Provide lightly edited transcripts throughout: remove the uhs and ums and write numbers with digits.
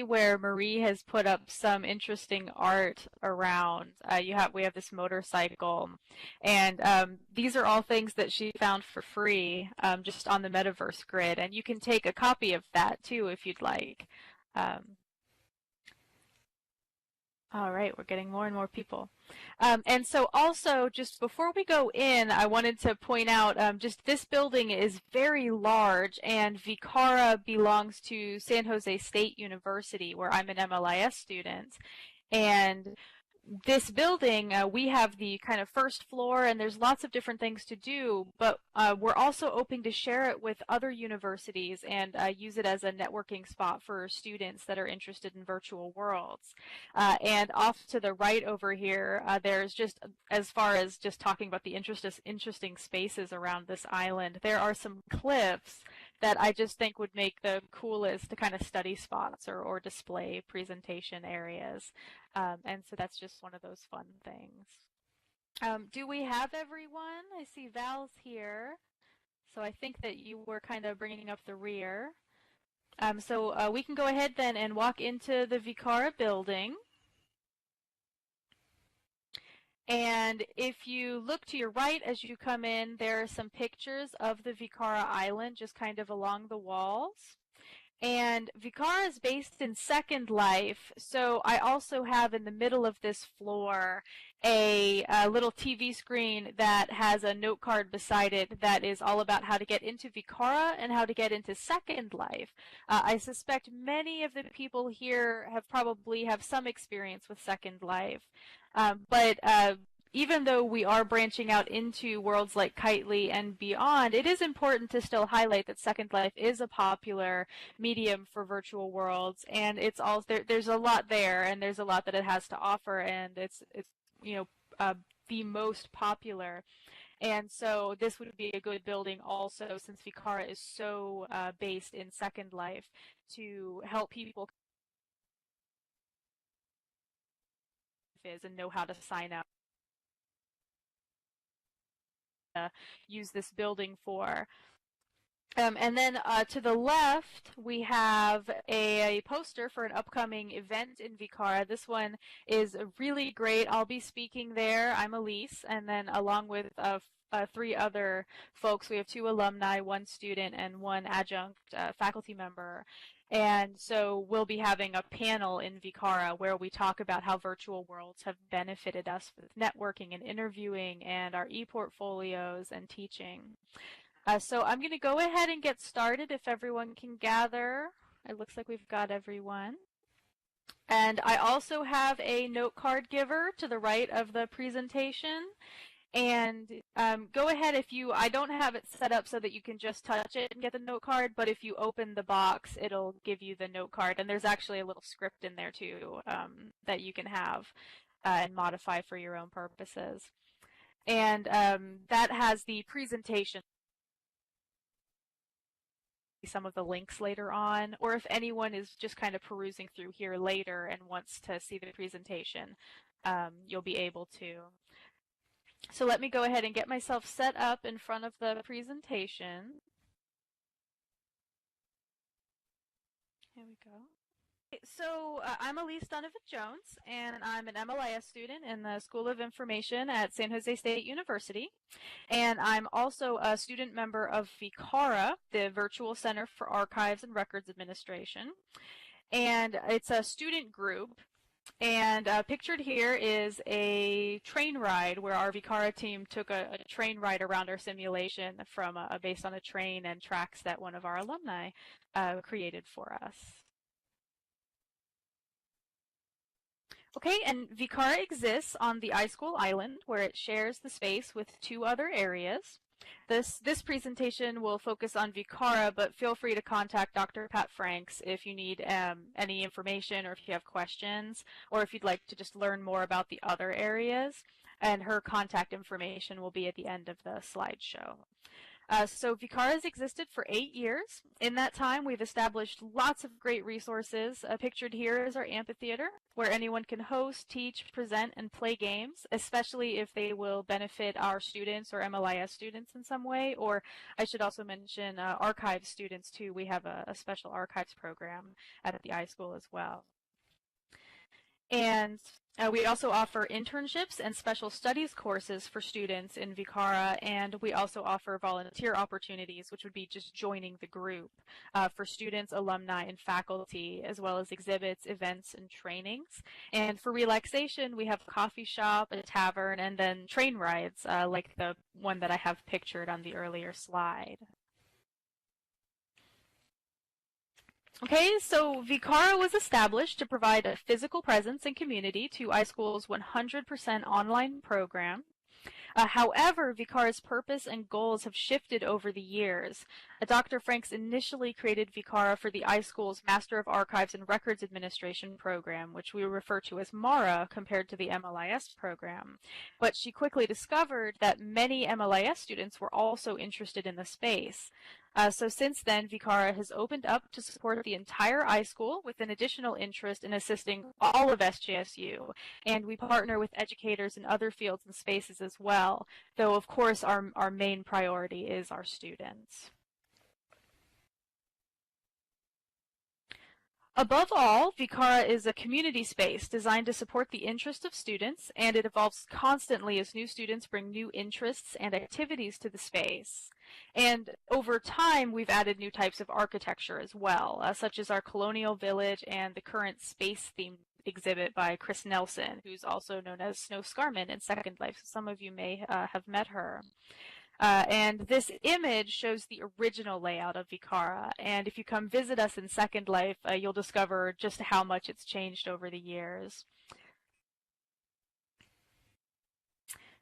where Marie has put up some interesting art around. We have this motorcycle, and these are all things that she found for free just on the Metaverse grid, and you can take a copy of that too if you'd like. Um, all right, we're getting more and more people. And so also, just before we go in, I wanted to point out just this building is very large, and VCARA belongs to San Jose State University, where I'm an MLIS student. And this building, we have the kind of first floor, and there's lots of different things to do, but we're also open to share it with other universities and use it as a networking spot for students that are interested in virtual worlds. And off to the right over here, there's just, as far as just talking about the interesting spaces around this island, there are some cliffs that I just think would make the coolest kind of study spots or display presentation areas. And so that's just one of those fun things. Do we have everyone? I see Val's here. So I think that you were kind of bringing up the rear. So we can go ahead then and walk into the VCARA building. And if you look to your right as you come in, there are some pictures of the VCARA island just kind of along the walls. And VCARA is based in Second Life, so I also have in the middle of this floor a little TV screen that has a note card beside it that is all about how to get into VCARA and how to get into Second Life. I suspect many of the people here probably have some experience with Second Life, but even though we are branching out into worlds like Kitely and beyond, it is important to still highlight that Second Life is a popular medium for virtual worlds, and it's all there's a lot there, and there's a lot that it has to offer, and it's the most popular. And so this would be a good building also, since VCARA is so based in Second Life, to help people and know how to sign up. Use this building for. And then to the left, we have a poster for an upcoming event in VCARA. This one is really great. I'll be speaking there. I'm Alyse, and then along with 3 other folks, we have 2 alumni, 1 student, and 1 adjunct faculty member. And so we'll be having a panel in VCARA where we talk about how virtual worlds have benefited us with networking and interviewing and our e-portfolios and teaching. So I'm going to go ahead and get started if everyone can gather. It looks like we've got everyone. And I also have a note card giver to the right of the presentation. And go ahead I don't have it set up so that you can just touch it and get the note card, but if you open the box, it'll give you the note card. And there's actually a little script in there too that you can have and modify for your own purposes. And that has the presentation, some of the links later on, or if anyone is just kind of perusing through here later and wants to see the presentation, you'll be able to. So let me go ahead and get myself set up in front of the presentation. Here we go. So I'm Alyse Dunavant-Jones, and I'm an MLIS student in the School of Information at San Jose State University. And I'm also a student member of VCARA, the Virtual Center for Archives and Records Administration. And it's a student group. And pictured here is a train ride where our VCARA team took a train ride around our simulation from based on a train and tracks that one of our alumni created for us. Okay, and VCARA exists on the iSchool Island, where it shares the space with 2 other areas. This presentation will focus on VCARA, but feel free to contact Dr. Pat Franks if you need any information, or if you have questions, or if you'd like to just learn more about the other areas. And her contact information will be at the end of the slideshow. So VCARA has existed for 8 years. In that time, we've established lots of great resources. Pictured here is our amphitheater, where anyone can host, teach, present, and play games, especially if they will benefit our students or MLIS students in some way. Or I should also mention archives students too. We have a special archives program at the iSchool as well. And we also offer internships and special studies courses for students in VCARA, and we also offer volunteer opportunities, which would be just joining the group for students, alumni, and faculty, as well as exhibits, events, and trainings. And for relaxation, we have a coffee shop, a tavern, and then train rides, like the one that I have pictured on the earlier slide. Okay, so VCARA was established to provide a physical presence and community to iSchool's 100% online program. However, VCARA's purpose and goals have shifted over the years. Dr. Franks initially created VCARA for the iSchool's Master of Archives and Records Administration program, which we refer to as MARA compared to the MLIS program. But she quickly discovered that many MLIS students were also interested in the space. So since then, VCARA has opened up to support the entire iSchool with an additional interest in assisting all of SJSU. And we partner with educators in other fields and spaces as well, though of course our main priority is our students. Above all, VCARA is a community space designed to support the interests of students, and it evolves constantly as new students bring new interests and activities to the space. And over time, we've added new types of architecture as well, such as our colonial village and the current space-themed exhibit by Chris Nelson, who's also known as Snow Scarman in Second Life. So some of you may have met her. And this image shows the original layout of VCARA. And if you come visit us in Second Life, you'll discover just how much it's changed over the years.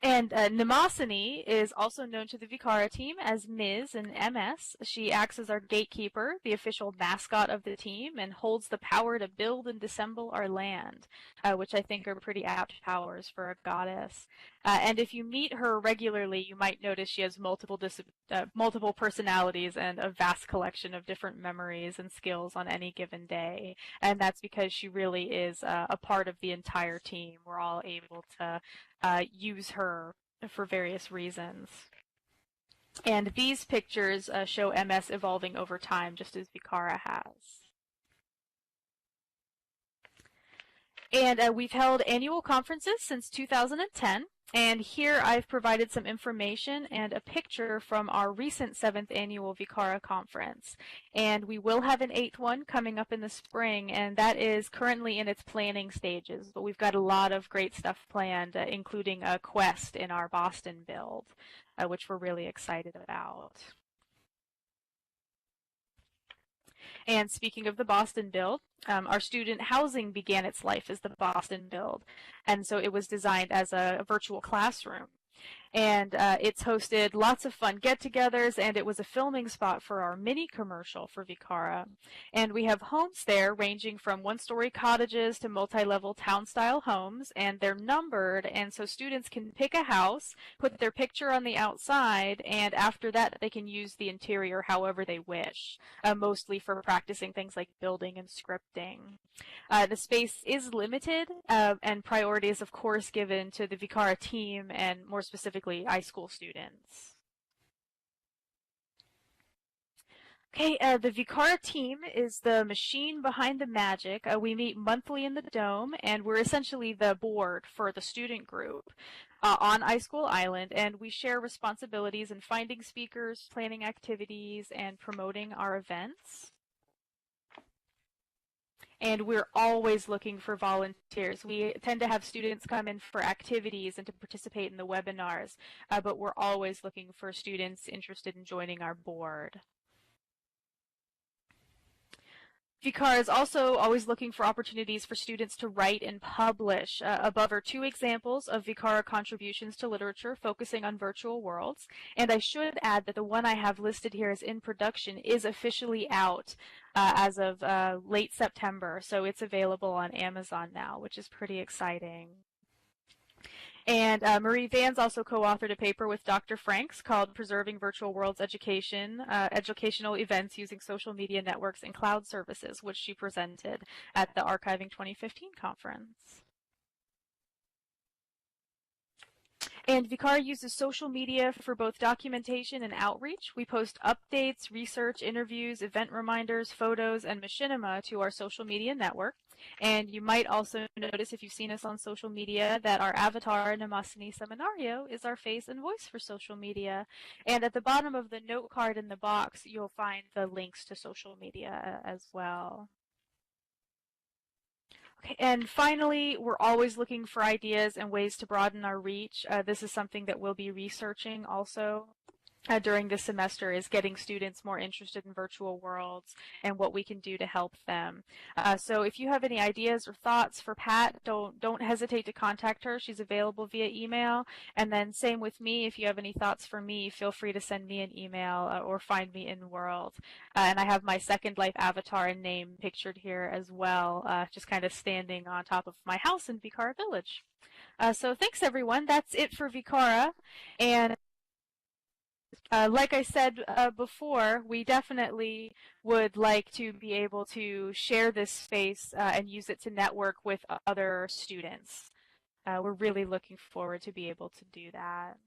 And Nimosini is also known to the VCARA team as Ms. and MS. She acts as our gatekeeper, the official mascot of the team, and holds the power to build and dissemble our land, which I think are pretty apt powers for a goddess. And if you meet her regularly, you might notice she has multiple personalities and a vast collection of different memories and skills on any given day. And that's because she really is a part of the entire team. We're all able to use her for various reasons. And these pictures show MS evolving over time, just as VCARA has. And we've held annual conferences since 2010. And here I've provided some information and a picture from our recent 7th annual VCARA conference. And we will have an 8th one coming up in the spring, and that is currently in its planning stages. But we've got a lot of great stuff planned, including a quest in our Boston build, which we're really excited about. And speaking of the Boston build, our student housing began its life as the Boston build. And so it was designed as a virtual classroom. And it's hosted lots of fun get-togethers, and it was a filming spot for our mini commercial for VCARA. And we have homes there ranging from one-story cottages to multi-level town-style homes, and they're numbered, and so students can pick a house, put their picture on the outside, and after that they can use the interior however they wish, mostly for practicing things like building and scripting. The space is limited, and priority is of course given to the VCARA team and more specifically iSchool students. Okay, the VCARA team is the machine behind the magic. We meet monthly in the Dome, and we're essentially the board for the student group on iSchool Island, and we share responsibilities in finding speakers, planning activities, and promoting our events. And we're always looking for volunteers. We tend to have students come in for activities and to participate in the webinars, but we're always looking for students interested in joining our board. VCARA is also always looking for opportunities for students to write and publish. Above are 2 examples of VCARA contributions to literature focusing on virtual worlds. And I should add that the one I have listed here as in production is officially out as of late September. So it's available on Amazon now, which is pretty exciting. And Marie Vans also co-authored a paper with Dr. Franks called Preserving Virtual Worlds Education, Educational Events Using Social Media Networks and Cloud Services, which she presented at the Archiving 2015 conference. And VCARA uses social media for both documentation and outreach. We post updates, research, interviews, event reminders, photos, and Machinima to our social media network. And you might also notice, if you've seen us on social media, that our avatar, Namasini Seminario, is our face and voice for social media. And at the bottom of the note card in the box, you'll find the links to social media as well. Okay, and finally, we're always looking for ideas and ways to broaden our reach. This is something that we'll be researching also during this semester, is getting students more interested in virtual worlds and what we can do to help them. So if you have any ideas or thoughts for Pat, don't hesitate to contact her. She's available via email. And then same with me. If you have any thoughts for me, feel free to send me an email or find me in World. And I have my Second Life avatar and name pictured here as well, just kind of standing on top of my house in VCARA Village. So thanks, everyone. That's it for VCARA. And like I said before, we definitely would like to be able to share this space and use it to network with other students. We're really looking forward to be able to do that.